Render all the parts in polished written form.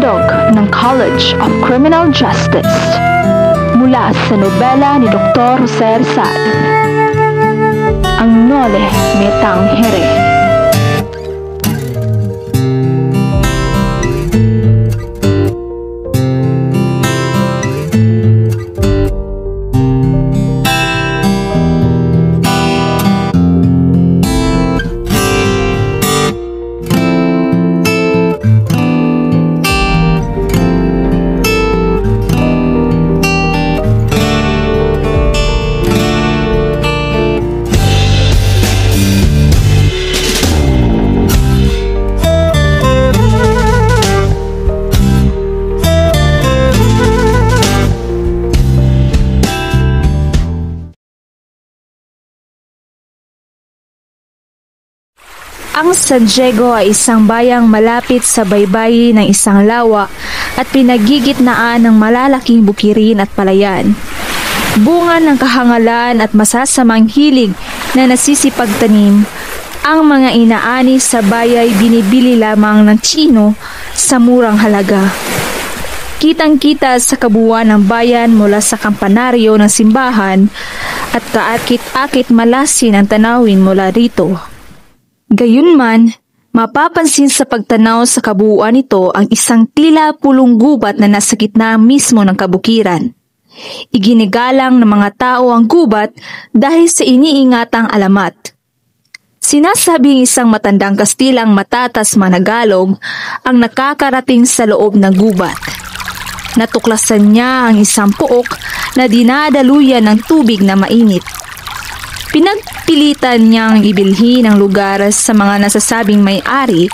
handog ng College of Criminal Justice mula sa nobela ni Dr. Jose Rizal, Ang Noli Me Tangere. Ang San Diego ay isang bayang malapit sa baybayin ng isang lawa at pinagigitnaan ng malalaking bukirin at palayan. Bunga ng kahangalan at masasamang hilig na nasisipagtanim, ang mga inaani sa bayay binibili lamang ng Tsino sa murang halaga. Kitang-kita sa kabuuan ng bayan mula sa kampanaryo ng simbahan at kaakit-akit malasin ang tanawin mula rito. Gayunman, mapapansin sa pagtanaw sa kabuuan nito ang isang tila pulong gubat na nasa gitna mismo ng kabukiran. Iginigalang ng mga tao ang gubat dahil sa iniingatang alamat. Sinasabing isang matandang Kastilang matatas managalog ang nakakarating sa loob ng gubat. Natuklasan niya ang isang puok na dinadaluyan ng tubig na mainit. Pinagpilitan niyang ibilhin ang lugar sa mga nasasabing may-ari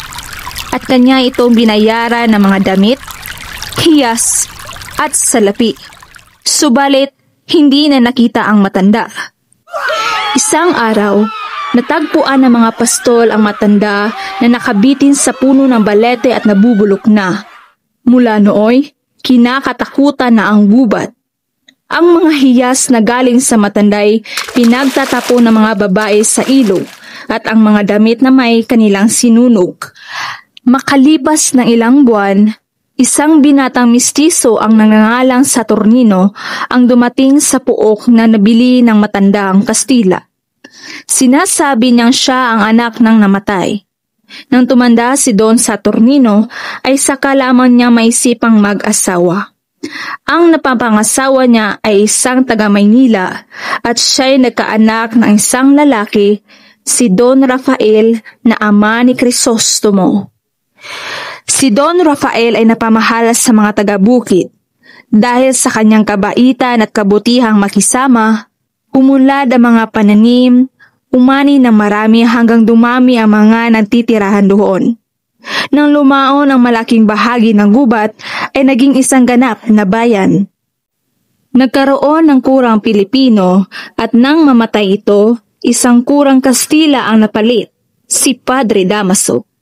at kanya itong binayaran ng mga damit, hiyas at salapi. Subalit, hindi na nakita ang matanda. Isang araw, natagpuan ng mga pastol ang matanda na nakabitin sa puno ng balete at nabubulok na. Mula nooy, kinakatakutan na ang gubat. Ang mga hiyas na galing sa matanday pinagtatapo ng mga babae sa ilog at ang mga damit na may kanilang sinunog. Makalipas ng ilang buwan, isang binatang mistiso ang nangangalang Saturnino ang dumating sa puok na nabili ng matandang Kastila. Sinasabi niyang siya ang anak ng namatay. Nang tumanda si Don Saturnino ay saka lamang niya maisipang mag-asawa. Ang napapangasawa niya ay isang taga-Maynila at siya'y nagkaanak ng isang lalaki, si Don Rafael na ama ni Crisostomo. Si Don Rafael ay napamahalas sa mga taga-bukid. Dahil sa kanyang kabaitan at kabutihang makisama, umunlad ang mga pananim, umani ng marami hanggang dumami ang mga nagtitirahan doon. Nang lumaon ang malaking bahagi ng gubat ay naging isang ganap na bayan. Nagkaroon ng kurang Pilipino at nang mamatay ito, isang kurang Kastila ang napalit, si Padre Damaso.